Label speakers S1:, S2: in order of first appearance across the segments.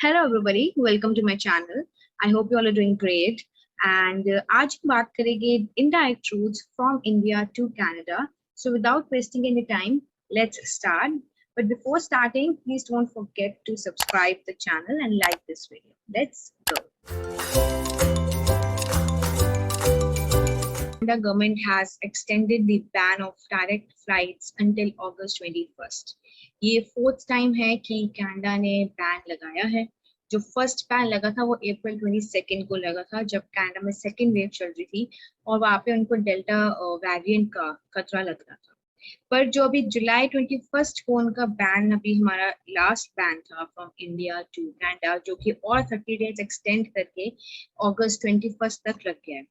S1: Hello everybody, welcome to my channel. I hope you all are doing great. And आज हम बात करेंगे indirect routes from India to Canada. So without wasting any time, let's start. But before starting, please don't forget to subscribe the channel and like this video. Let's go. The government has extended the ban of direct flights until August 21st. ये fourth time है कि Canada ने ban लगाया है। जो first ban लगा था वो अप्रैल 22 को लगा था, जब कनाडा में सेकेंड वेव चल रही थी और वहां पे उनको डेल्टा वेरिएंट का खतरा लग रहा था। पर जो अभी जुलाई 21 को उनका बैन, अभी हमारा लास्ट बैन था फ्रॉम इंडिया टू कनाडा, जो कि और 30 डेज एक्सटेंड करके अगस्त 21 तक लग गया है।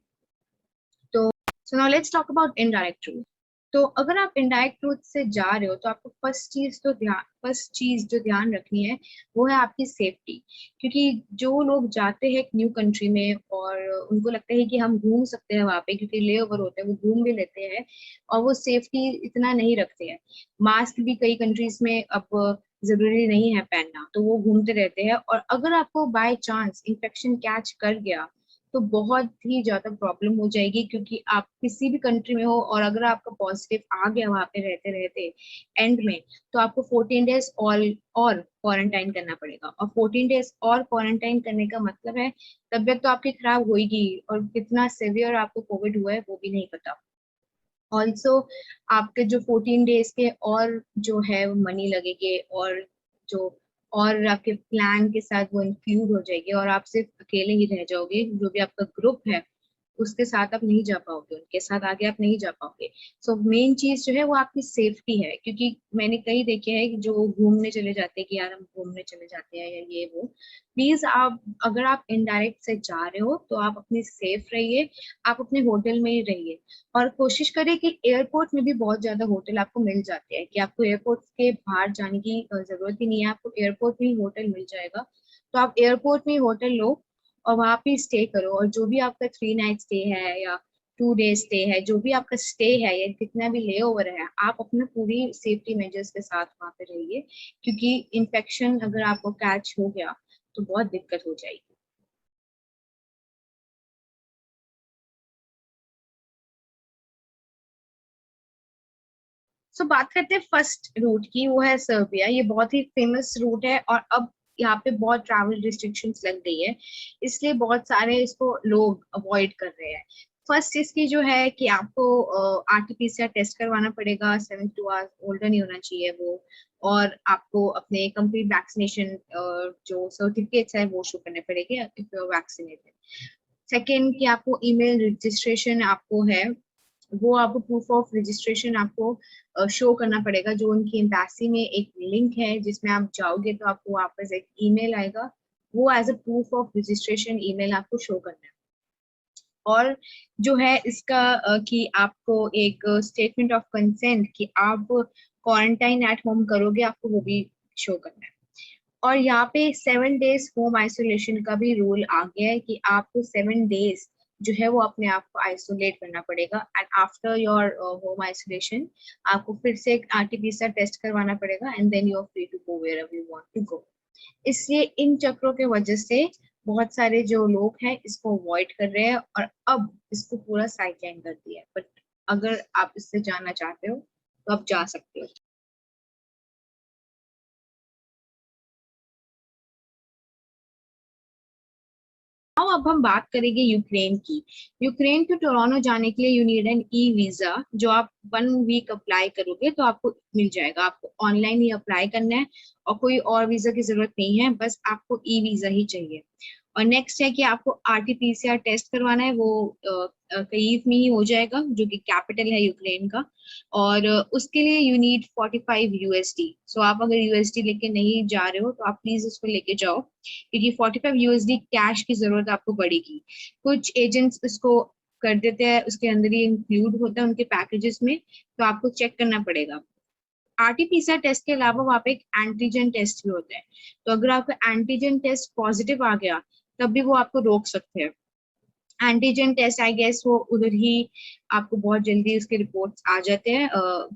S1: So now let's talk about indirect route. तो अगर आप इनडायरेक्ट रूट से जा रहे हो तो आपको फर्स्ट चीज जो ध्यान रखनी है वो है आपकी सेफ्टी। क्योंकि जो लोग जाते हैं एक न्यू कंट्री में और उनको लगता है कि हम घूम सकते हैं वहां पे, क्योंकि ले ओवर होते हैं, वो घूम भी लेते हैं और वो सेफ्टी इतना नहीं रखते हैं। मास्क भी कई कंट्रीज में अब जरूरी नहीं है पहनना, तो वो घूमते रहते हैं। और अगर आपको बाय चांस इन्फेक्शन कैच कर गया तो बहुत ही ज्यादा प्रॉब्लम हो जाएगी, क्योंकि आप किसी भी कंट्री में हो और अगर आपका पॉजिटिव आ गया वहां पे रहते रहते एंड में, तो आपको 14 डेज और क्वारंटाइन करना पड़ेगा। और 14 डेज और क्वारंटाइन करने का मतलब है तबीयत तो आपकी खराब होगी, और कितना सिवियर आपको कोविड हुआ है वो भी नहीं पता। ऑल्सो आपके जो 14 डेज के और जो है मनी लगेंगे, और जो और आपके प्लान के साथ वो इंक्लूड हो जाएगी और आप सिर्फ अकेले ही रह जाओगे। जो भी आपका ग्रुप है उसके साथ आप नहीं जा पाओगे, उनके साथ आगे आप नहीं जा पाओगे। सो मेन चीज जो है वो आपकी सेफ्टी है। क्योंकि मैंने कई देखे हैं कि जो घूमने चले जाते हैं कि यार हम घूमने चले जाते हैं या ये वो। प्लीज आप, अगर आप इनडायरेक्ट से जा रहे हो तो आप अपनी सेफ रहिए, आप अपने होटल में ही रहिए। और कोशिश करें कि एयरपोर्ट में भी बहुत ज्यादा होटल आपको मिल जाते हैं, कि आपको एयरपोर्ट के बाहर जाने की जरूरत ही नहीं है, आपको एयरपोर्ट में ही होटल मिल जाएगा। तो आप एयरपोर्ट में ही होटल लो और वहां पे स्टे करो। और जो भी आपका 3 नाइट स्टे है या 2 डे स्टे है, जो भी आपका स्टे है या कितना भी ले ओवर है, आप अपना पूरी सेफ्टी मेजर्स के साथ वहां पे रहिए। क्योंकि इन्फेक्शन अगर आपको कैच हो गया तो बहुत दिक्कत हो जाएगी। सो बात करते हैं फर्स्ट रूट की, वो है सर्बिया। ये बहुत ही फेमस रूट है और अब यहाँ पे बहुत ट्रैवल रिस्ट्रिक्शंस लग गई है, इसलिए बहुत सारे इसको लोग अवॉइड कर रहे हैं। फर्स्ट इसकी जो है कि आपको आरटीपीसीआर टेस्ट करवाना पड़ेगा, 72 आवर्स ओल्डर नहीं होना चाहिए वो। और आपको अपने कंप्लीट वैक्सीनेशन जो सर्टिफिकेट्स है वो शो करने पड़ेंगे if you are vaccinated. Second कि आपको ईमेल रजिस्ट्रेशन आपको है, वो आपको प्रूफ ऑफ रजिस्ट्रेशन आपको शो करना पड़ेगा। जो उनकी एम्बेसी में एक लिंक है जिसमें आप जाओगे तो आपको वापस एक ईमेल आएगा, वो as a proof of registration email आपको शो करना है। और जो है इसका कि आपको एक स्टेटमेंट ऑफ कंसेंट कि आप क्वारंटाइन एट होम करोगे, आपको वो भी शो करना है। और यहाँ पे 7 डेज होम आइसोलेशन का भी रूल आ गया है कि आपको 7 डेज जो है वो अपने आप को आइसोलेट करना पड़ेगा। And after your home isolation आपको फिर से एक आरटीपीसीआर टेस्ट करवाना पड़ेगा, and then you are free to go wherever you want to go. इसलिए इन चक्रों के वजह से बहुत सारे जो लोग हैं इसको अवॉइड कर रहे हैं और अब इसको पूरा साइडलाइन कर दिया है। बट अगर आप इससे जाना चाहते हो तो आप जा सकते हो। अब हम बात करेंगे यूक्रेन की। यूक्रेन टू टोरंटो जाने के लिए you need an e visa, जो आप 1 वीक अप्लाई करोगे तो आपको मिल जाएगा। आपको ऑनलाइन ही अप्लाई करना है और कोई और वीजा की जरूरत नहीं है, बस आपको ई वीजा ही चाहिए। और नेक्स्ट है कि आपको आरटीपीसीआर टेस्ट करवाना है, वो कीव में ही हो जाएगा जो कि कैपिटल है यूक्रेन का। और उसके लिए यू नीड 45 यूएसडी। सो आप अगर यूएसडी लेके नहीं जा रहे हो तो आप प्लीज उसको लेके जाओ, क्योंकि 45 यूएसडी कैश की जरूरत आपको पड़ेगी। कुछ एजेंट्स इसको कर देते हैं, उसके अंदर ही इंक्लूड होता है उनके पैकेजेस में, तो आपको चेक करना पड़ेगा। आरटीपीसीआर टेस्ट के अलावा वहाँ पे एक एंटीजन टेस्ट भी होता है। तो अगर आपका एंटीजन टेस्ट पॉजिटिव आ गया तब भी वो आपको रोक सकते हैं। एंटीजन टेस्ट आई गेस वो उधर ही आपको बहुत जल्दी उसके रिपोर्ट्स आ जाते हैं।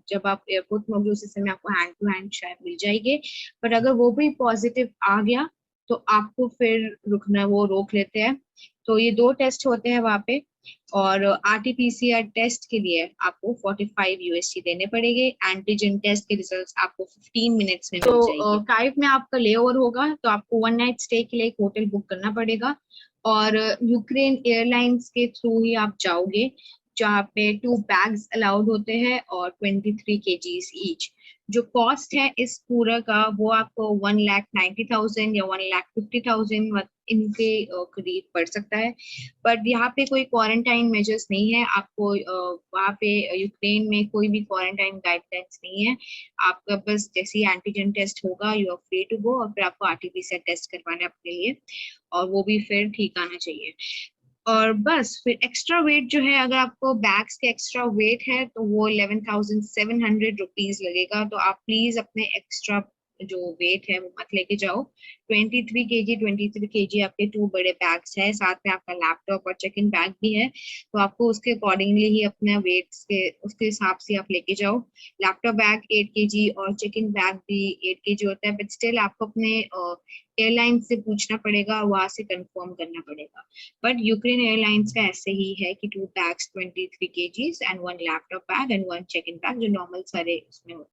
S1: जब आप एयरपोर्ट में होगे उसी समय आपको हैंड टू हैंड शायद मिल जाएंगे। बट अगर वो भी पॉजिटिव आ गया तो आपको फिर रुकना, वो रोक लेते हैं। तो ये 2 टेस्ट होते हैं वहाँ पे। और आरटीपीसीआर टेस्ट के लिए आपको 45 यूएसडी देने पड़ेंगे। एंटीजन टेस्ट के रिजल्ट्स आपको 15 मिनट्स में मिल जाएंगे। काइव में आपका ले ओवर होगा, तो आपको 1 नाइट स्टे के लिए एक होटल बुक करना पड़ेगा। और यूक्रेन एयरलाइंस के थ्रू ही आप जाओगे, जहाँ पे 2 बैग्स अलाउड होते हैं और 23 केजीज ईच। जो कॉस्ट है इस पूरा का, वो आपको 1,90,000 या 1,50,000 इनके करीब पड़ सकता है। बट यहाँ पे कोई क्वारंटाइन मेजर्स नहीं है आपको। वहाँ पे यूक्रेन में कोई भी क्वारंटाइन गाइडलाइंस नहीं है। आपका बस जैसे ही एंटीजन टेस्ट होगा, you are free to go. और फिर आपको आरटीपीसीआर टेस्ट करवाना है अपने लिए, और वो भी फिर ठीक आना चाहिए। और बस फिर एक्स्ट्रा वेट जो है, अगर आपको बैग्स के एक्स्ट्रा वेट है तो वो 11,700 रुपीज लगेगा। तो आप प्लीज अपने एक्स्ट्रा जो वेट है वो मत लेके जाओ। 23 केजी आपके 2 बड़े बैग्स है, साथ में आपका लैपटॉप और चेक इन बैग भी है। तो आपको उसके अकॉर्डिंगली ही अपने वेट के उसके हिसाब से आप लेके जाओ। लैपटॉप बैग 8 केजी और चेक इन बैग भी 8 केजी होता है। बट स्टिल आपको अपने एयरलाइन से पूछना पड़ेगा, वहां से कंफर्म करना पड़ेगा। बट यूक्रेन एयरलाइंस का ऐसे ही है कि 2 bags 23 KGs and 1 laptop bag and 1 check in bag, जो नॉर्मल सारे उसमें होते हैं।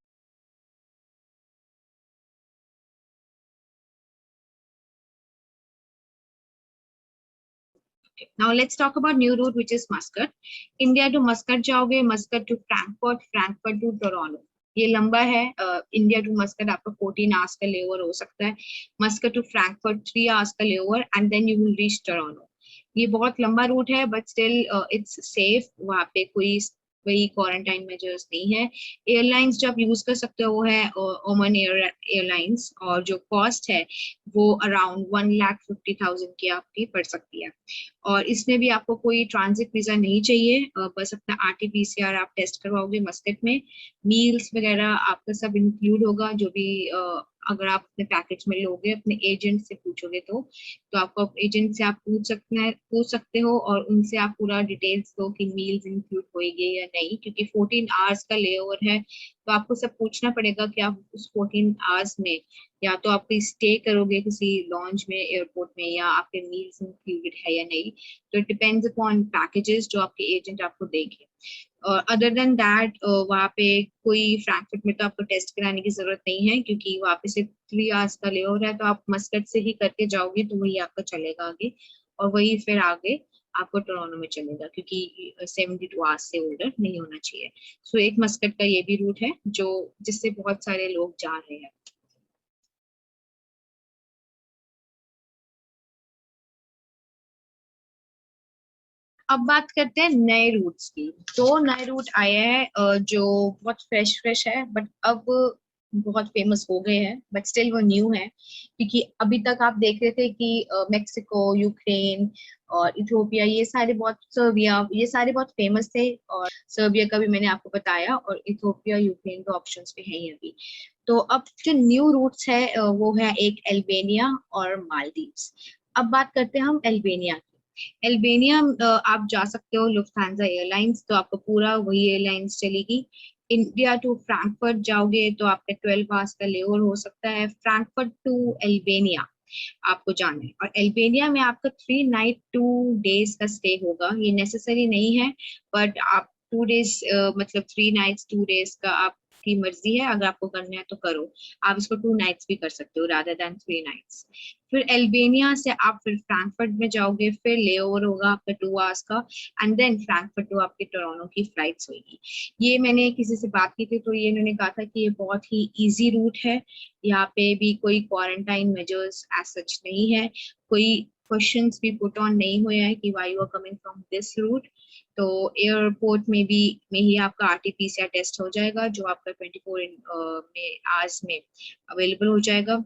S1: Now let's talk about new route, which is Muscat. India to Muscat जाओगे, Muscat to Frankfurt, Frankfurt to Toronto। ये लंबा है। इंडिया टू मस्कट आपका 14 आवर्स का लेओवर हो सकता है। मस्कट टू फ्रैंकफर्ट 3 आवर्स का layover and then you will reach Toronto. ये बहुत लंबा रूट है, बट स्टिल इट्स सेफ। वहाँ पे कोई वही क्वारंटाइन मेजर्स नहीं है। एयरलाइंस जो आप यूज कर सकते हो वो है ओमन एयरलाइंस, और जो कॉस्ट है वो अराउंड 1,50,000 की आपकी पड़ सकती है। और इसमें भी आपको कोई ट्रांजिट वीजा नहीं चाहिए। बस अपना आरटीपीसीआर आप टेस्ट करवाओगे मस्कट में। मील्स वगैरह आपका सब इंक्लूड होगा, जो भी अगर आप अपने पैकेज में लोगे, अपने एजेंट से पूछोगे तो आपको एजेंट से आप पूछ सकते हो, और उनसे आप पूरा डिटेल्स दो कि मील्स इंक्लूड होएगी या नहीं, क्योंकि 14 आवर्स का लेओवर है। तो आपको सब पूछना पड़ेगा कि आप उस 14 आवर्स में या तो आप स्टे करोगे किसी लॉन्ज में एयरपोर्ट में, या आपके मील्स इंक्लूडेड है या नहीं। तो इट डिपेंड्स अपॉन पैकेजेस जो आपके एजेंट आपको देंगे। और अदर देन दैट वहाँ पे कोई फ्रैंकफर्ट में तो आपको टेस्ट कराने की जरूरत नहीं है, क्योंकि वहाँ पे सिर्फ 3 आवर्स का लेओवर है। तो आप मस्कट से ही करके जाओगे तो वही आपका चलेगा आगे, और वही फिर आगे आपको टोरंटो में चलेगा, क्योंकि 72 आवर्स से ओल्डर नहीं होना चाहिए। सो एक मस्कट का ये भी रूट है जो जिससे बहुत सारे लोग जा रहे हैं। अब बात करते हैं नए रूट्स की। 2 नए रूट आए हैं जो बहुत फ्रेश फ्रेश है, बट अब बहुत फेमस हो गए हैं, बट स्टिल वो न्यू है। क्योंकि अभी तक आप देख रहे थे कि मेक्सिको, यूक्रेन और इथियोपिया, ये सारे बहुत, सर्बिया, ये सारे बहुत फेमस थे। और सर्बिया का भी मैंने आपको बताया, और इथियोपिया, यूक्रेन के ऑप्शंस पे है ही अभी। तो अब जो न्यू रूट्स है वो है एक अल्बानिया और मालदीव्स। अब बात करते हैं हम अल्बानिया की। अल्बानिया आप जा सकते हो लुफ्थांसा एयरलाइंस, तो आपको पूरा वही एयरलाइंस चलेगी। इंडिया टू फ्रैंकफर्ट जाओगे तो आपका 12 आवर्स का लेओवर हो सकता है। फ्रैंकफर्ट टू अल्बानिया आपको जाना है, और अल्बानिया में आपका 3 नाइट 2 डेज का स्टे होगा। ये नेसेसरी नहीं है, बट आप 2 डेज मतलब 3 नाइट्स 2 डेज का आपकी मर्जी है। अगर आपको करना है तो करो, आप इसको 2 नाइट्स भी कर सकते हो रादर देन 3 नाइट्स। फिर अल्बानिया से आप फिर फ्रैंकफर्ट में जाओगे, फिर लेओवर होगा आपका 2 आवर्स का, एंड देन फ्रैंकफर्ट टू आपके टोरंटो की फ्लाइट्स होगी। ये मैंने किसी से बात की थी, तो ये इन्होंने कहा था कि ये बहुत ही इजी रूट है। यहाँ पे भी कोई क्वारंटाइन मेजर्स एज सच नहीं है। कोई क्वेश्चंस भी पुट ऑन नहीं हुए हैं कि why you are coming from this route. तो एयरपोर्ट में ही आपका आरटीपीसीआर टेस्ट हो जाएगा, जो आपका 24 में आवर्स में अवेलेबल हो जाएगा।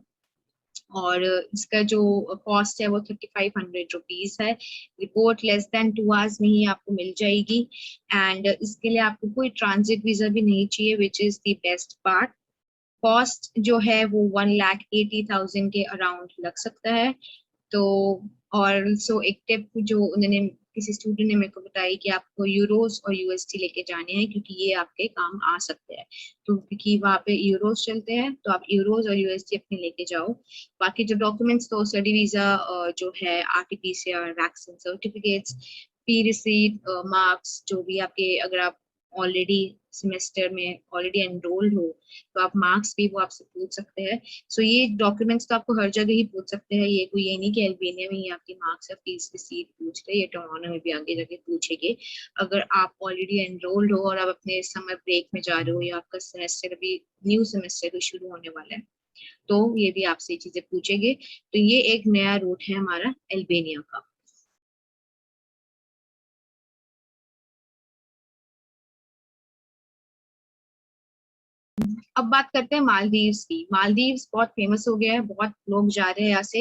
S1: और इसका जो कॉस्ट है वो 3,500 रुपीज है। रिपोर्ट लेस देन 2 आवर्स में ही आपको मिल जाएगी। एंड इसके लिए आपको कोई ट्रांजिट वीजा भी नहीं चाहिए, which is the best part. Cost जो है वो 1,80,000 के अराउंड लग सकता है। तो और सो एक टिप जो उन्होंने किसी स्टूडेंट ने मेरे को बताया कि आपको यूरोस और यूएसडी लेके जाने हैं क्योंकि ये आपके काम आ सकते हैं। तो क्योंकि वहाँ पे यूरोस चलते हैं तो आप यूरोस और यूएसडी अपने लेके जाओ। बाकी जो डॉक्यूमेंट्स, तो स्टडी वीजा जो है, आरटीपीसीआर, वैक्सीन सर्टिफिकेट्स, फी रिसीट, मार्क्स, जो भी आपके, अगर आप ऑलरेडी सेमेस्टर में ऑलरेडी एनरोल्ड हो तो आप मार्क्स भी वो आपसे पूछ सकते हैं। सो ये डॉक्यूमेंट्स तो आपको हर जगह ही पूछ सकते हैं, ये कोई ये नहीं कि अल्बानिया में ही आपकी मार्क्स या फीस रिसीट पूछ रहे, ये टोरंटो में भी आगे जाके पूछेंगे। अगर आप ऑलरेडी एनरोल्ड हो और आप अपने समर ब्रेक में जा रहे हो या आपका सेमेस्टर अभी न्यू सेमेस्टर भी शुरू होने वाला है तो ये भी आपसे ये चीजें पूछेंगे। तो ये एक नया रूट है हमारा अल्बानिया का। अब बात करते हैं मालदीव्स की। मालदीव्स बहुत फेमस हो गया है, बहुत लोग जा रहे हैं यहाँ से।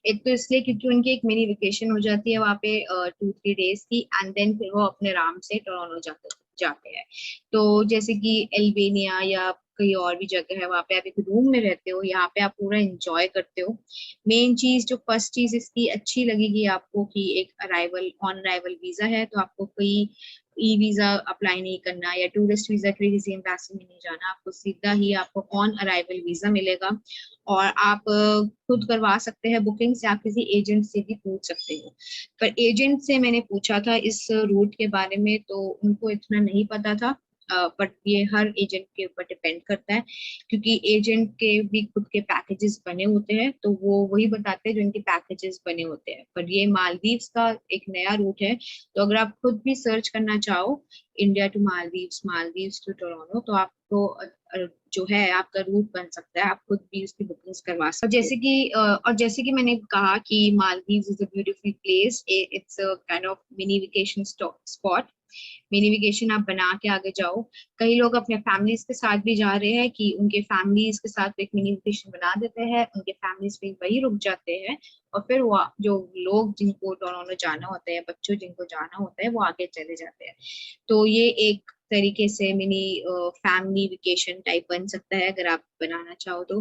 S1: एक तो इसलिए क्योंकि उनकी एक मिनी वेकेशन हो जाती है वहाँ पे 2-3 डेज की, एंड देन फिर वो अपने आराम से टोरंटो जाते जाते हैं। तो जैसे कि अल्बानिया या कहीं और भी जगह है, वहाँ पे आप एक रूम में रहते हो, यहाँ पे आप पूरा एंजॉय करते हो। मेन चीज, जो फर्स्ट चीज इसकी अच्छी लगेगी आपको कि एक अराइवल ऑन अराइवल वीजा है, तो आपको कोई ई वीजा अप्लाई नहीं करना या टूरिस्ट वीजा के लिए किसी एम्बेसी में नहीं जाना, आपको सीधा ही आपको ऑन अराइवल वीजा मिलेगा। और आप खुद करवा सकते हैं बुकिंग्स या किसी एजेंट से भी पूछ सकते हो। पर एजेंट से मैंने पूछा था इस रूट के बारे में तो उनको इतना नहीं पता था। बट ये हर एजेंट के ऊपर डिपेंड करता है, क्योंकि एजेंट के भी खुद के पैकेजेस बने होते हैं, तो वो वही बताते हैं जो इनके पैकेजेस बने होते हैं। पर ये मालदीव्स का एक नया रूट है, तो अगर आप खुद भी सर्च करना चाहो India to Maldives, Maldives to Toronto, तो आपको जो है आपका रूट बन सकता है, आप खुद भी उसकी बुकिंग्स करवा सकते हो। और जैसे कि मैंने कहा कि Maldives is a beautiful place, it's a kind of mini vacation spot. Mini vacation आप बना के आगे जाओ। कई लोग अपने फैमिलीज के साथ भी जा रहे हैं कि उनके फैमिलीज के साथ एक मिनी वेकेशन बना देते हैं, उनके फैमिलीज भी वही रुक जाते हैं, और फिर वो जो लोग जिनको टोरंटो जाना होता है, बच्चों जिनको जाना होता है, वो आगे चले जाते हैं। तो ये एक तरीके से मिनी फैमिली वेकेशन टाइप बन सकता है अगर आप बनाना चाहो तो।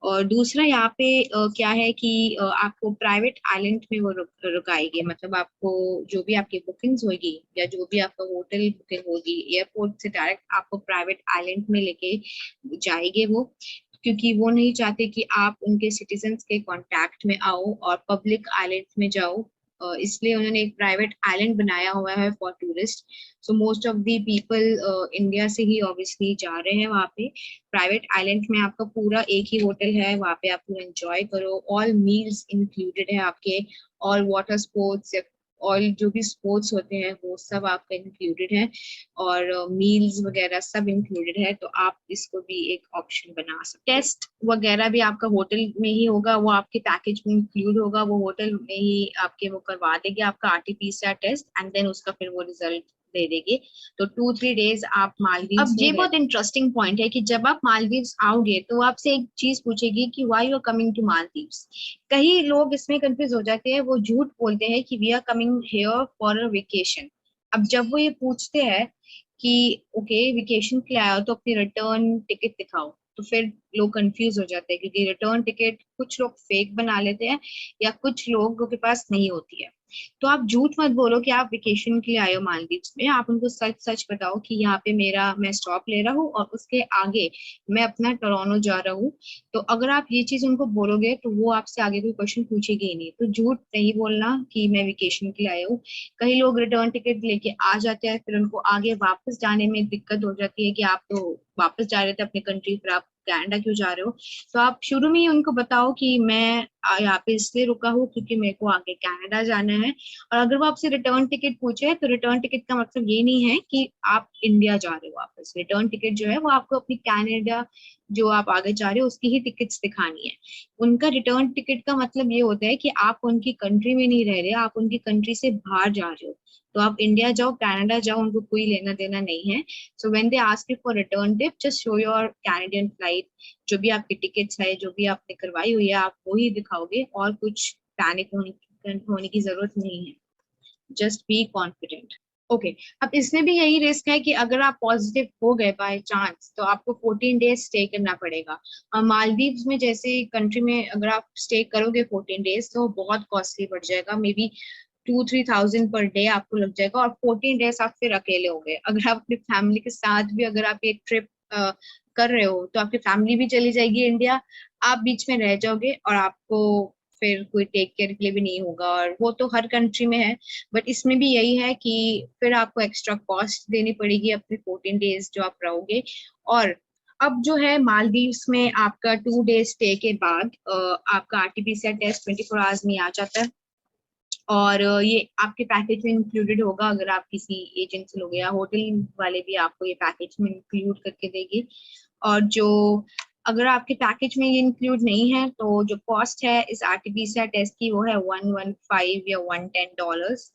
S1: और दूसरा यहाँ पे क्या है कि आपको प्राइवेट आइलैंड में वो रुकाएंगे, मतलब आपको जो भी आपकी बुकिंग्स होगी या जो भी आपका होटल बुकिंग होगी, एयरपोर्ट से डायरेक्ट आपको प्राइवेट आइलैंड में लेके जाएंगे वो, क्योंकि वो नहीं चाहते कि आप उनके सिटीजन्स के कांटेक्ट में आओ और पब्लिक आइलैंड में जाओ। इसलिए उन्होंने एक प्राइवेट आइलैंड बनाया हुआ है for tourist. So most of the people India से ही ऑब्वियसली जा रहे हैं वहाँ पे। प्राइवेट आइलैंड में आपका पूरा एक ही होटल है, वहाँ पे आप पूरा एंजॉय करो, ऑल मील्स इंक्लूडेड है आपके, ऑल वाटर स्पोर्ट्स, ऑल जो भी स्पोर्ट्स होते हैं वो सब आपका इंक्लूडेड है, और मील्स वगैरह सब इंक्लूडेड है। तो आप इसको भी एक ऑप्शन बना सकते हैं। टेस्ट वगैरह भी आपका होटल में ही होगा, वो आपके पैकेज में इंक्लूड होगा, वो होटल में ही आपके वो करवा देंगे आपका आरटीपीसीआर टेस्ट, एंड देन उसका फिर वो रिजल्ट दे देंगे। तो 2-3 डेज आप मालदीव। अब ये बहुत इंटरेस्टिंग पॉइंट है कि जब आप मालदीव्स आओगे तो आपसे एक चीज पूछेगी कि why you are coming to Maldives. कई लोग इसमें कंफ्यूज हो जाते हैं, वो झूठ बोलते हैं कि we are coming here for a vacation. अब जब वो ये पूछते हैं कि ओके वेकेशन के लिए आए हो तो अपनी रिटर्न टिकट दिखाओ, तो फिर लोग कंफ्यूज हो जाते हैं, क्योंकि रिटर्न टिकट कुछ लोग फेक बना लेते हैं या कुछ लोगों के पास नहीं होती है। तो आप झूठ मत बोलो कि आप वेकेशन के लिए आए हो मालदीव्स में, आप उनको सच सच बताओ कि यहाँ पे मैं स्टॉप ले रहा हूँ और उसके आगे मैं अपना टोरंटो जा रहा हूँ। तो अगर आप ये चीज उनको बोलोगे तो वो आपसे आगे कोई क्वेश्चन पूछेगी ही नहीं। तो झूठ नहीं बोलना कि मैं वेकेशन के लिए आया हूँ। कई लोग रिटर्न टिकट लेके आ जाते हैं, फिर उनको आगे वापस जाने में दिक्कत हो जाती है कि आप तो वापस जा रहे थे अपने कंट्री, फिर आप कनाडा क्यों जा रहे हो। तो आप शुरू में ही उनको बताओ कि मैं यहाँ पे इसलिए रुका हूँ क्योंकि मेरे को आगे कनाडा जाना है। और अगर वो आपसे रिटर्न टिकट पूछे तो रिटर्न टिकट का मतलब ये नहीं है कि आप इंडिया जा रहे हो वापस। रिटर्न टिकट जो है वो आपको अपनी कनाडा जो आप आगे जा रहे हो उसकी ही टिकट्स दिखानी है। उनका रिटर्न टिकट का मतलब ये होता है कि आप उनकी कंट्री में नहीं रह रहे, आप उनकी कंट्री से बाहर जा रहे हो। तो आप इंडिया जाओ कनाडा जाओ, उनको कोई लेना देना नहीं है। So when they ask you for return tip, just show your Canadian flight, जो भी आपकी टिकट्स है, जो भी आपने करवाई हुई है, आप वो ही दिखाओगे, और कुछ पैनिक होने की जरूरत नहीं है। Just be confident. ओके, अब इसमें भी यही रिस्क है कि अगर आप पॉजिटिव हो गए बाय चांस तो आपको 14 डेज स्टे करना पड़ेगा। मालदीव्स में जैसे कंट्री में अगर आप स्टे करोगे 14 डेज तो बहुत कॉस्टली पड़ जाएगा, may be 2-3 thousand per day आपको लग जाएगा, और 14 डेज आप फिर अकेले होंगे। अगर आप अपनी फैमिली के साथ भी अगर आप एक ट्रिप कर रहे हो तो आपकी फैमिली भी चली जाएगी इंडिया, आप बीच में रह जाओगे और आपको फिर कोई टेक केयर के लिए भी नहीं होगा, और वो तो हर कंट्री में है। बट इसमें भी यही है कि फिर आपको एक्स्ट्रा कॉस्ट देनी पड़ेगी अपने 14 डेज जो आप रहोगे। और अब जो है मालदीव्स में आपका 2 डेज स्टे के बाद आपका आरटीपीसीआर टेस्ट 24 आवर्स में आ जाता है, और ये आपके पैकेज में इंक्लूडेड होगा। अगर आप किसी एजेंट से लोगे या होटल वाले भी आपको ये पैकेज में इंक्लूड करके देंगे। और जो अगर आपके पैकेज में ये इंक्लूड नहीं है तो जो कॉस्ट है इस आरटीपीसीआर टेस्ट की वो है 115 या $110,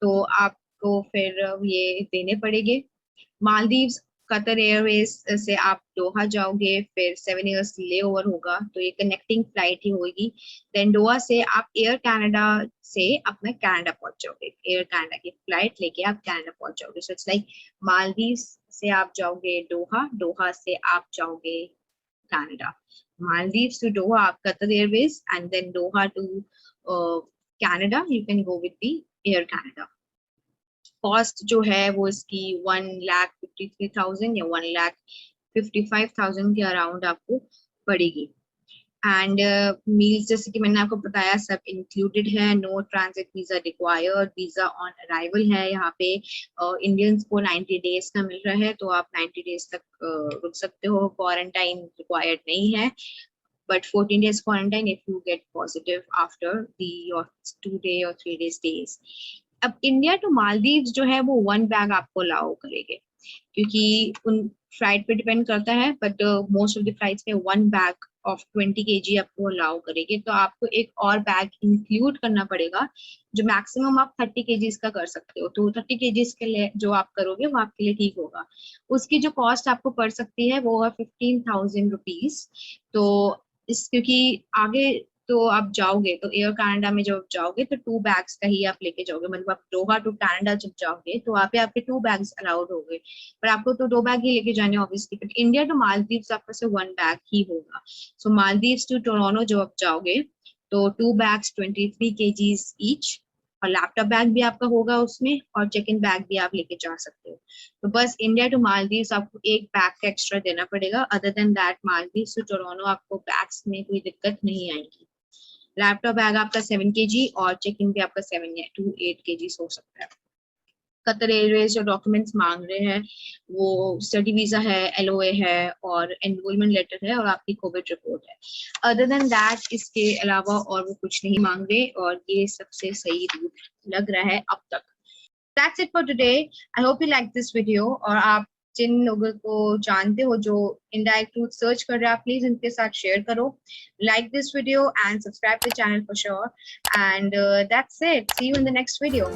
S1: तो आपको फिर ये देने पड़ेंगे। मालदीव्स कतर एयरवेज से आप दोहा जाओगे, फिर 7 इयर्स ले ओवर होगा, तो ये कनेक्टिंग फ्लाइट ही होगी। देन दोहा से आप एयर कनाडा से अपना कनाडा पहुंच जाओगे, एयर कनाडा की फ्लाइट लेके आप कनाडा पहुंच जाओगे। सो इट्स लाइक मालदीव्स से आप जाओगे दोहा, दोहा से आप जाओगे कनाडा, मालदीव्स टू दोहा आप Qatar Airways, and then Doha to Canada you can go with the Air Canada. Cost जो है वो इसकी 1,53,000 या 1,55,000 के अराउंड आपको पड़ेगी। एंड मील्स जैसे कि मैंने आपको बताया सब इंक्लूडेड है, no transit visa required, visa on arrival है। यहाँ पे इंडियंस को 90 डेज का मिल रहा है, तो आप 90 डेज तक रुक सकते हो, क्वारंटाइन रिक्वायर्ड नहीं है, but 14 days quarantine if you get positive after your 2 day or 3 day stays। अब इंडिया टू मालदीव्स जो है वो 1 बैग आपको अलाउ करेंगे, क्योंकि उन फ्लाइट पे डिपेंड करता है, but most of the flights में 1 बैग ऑफ 20 kg आपको अलाउ करेंगे। तो आपको एक और बैग इंक्लूड करना पड़ेगा, जो मैक्सिमम आप 30 kg का कर सकते हो। तो 30 kg के लिए जो आप करोगे वो आपके लिए ठीक होगा। उसकी जो कॉस्ट आपको पड़ सकती है वो है 15,000 रुपीज। तो इस क्योंकि आगे तो आप जाओगे तो एयर कनाडा में जब जाओगे तो 2 बैग्स का ही आप लेके जाओगे, मतलब आप दोहा टू कनाडा जब जाओगे तो वहाँ पे आपके 2 बैग्स अलाउड हो गए, पर आपको तो 2 बैग ही लेके जाने obviously. But India to Maldives आपका सिर्फ 1 बैग ही होगा। सो मालदीव्स टू टोरंटो जो आप जाओगे तो 2 बैग्स 23 kgs ईच, और लैपटॉप बैग भी आपका होगा उसमें, और चेक इन बैग भी आप लेके जा सकते हो। तो बस इंडिया टू मालदीव्स आपको एक बैग का एक्स्ट्रा देना पड़ेगा। Other than that Maldives to Toronto आपको बैग्स में कोई दिक्कत नहीं आएगी। लैपटॉप बैग आपका 7 kg और चेक इन भी आपका 7 to 8 kg हो सकता है। कतर एयरवेज जो डॉक्यूमेंट्स मांग रहे हैं वो स्टडी वीजा है, LOA है, और एनरोलमेंट लेटर है, और आपकी कोविड रिपोर्ट है। अदर देन दैट इसके अलावा और वो कुछ नहीं मांग रहे, और ये सबसे सही रूट लग रहा है अब तक। That's it for today. I hope you like this video, और आप जिन लोगों को जानते हो जो इनडायरेक्ट रूट सर्च कर रहे हैं, आप प्लीज इनके साथ शेयर करो। Like this video and subscribe to the channel for sure. And that's it. See you in the next video.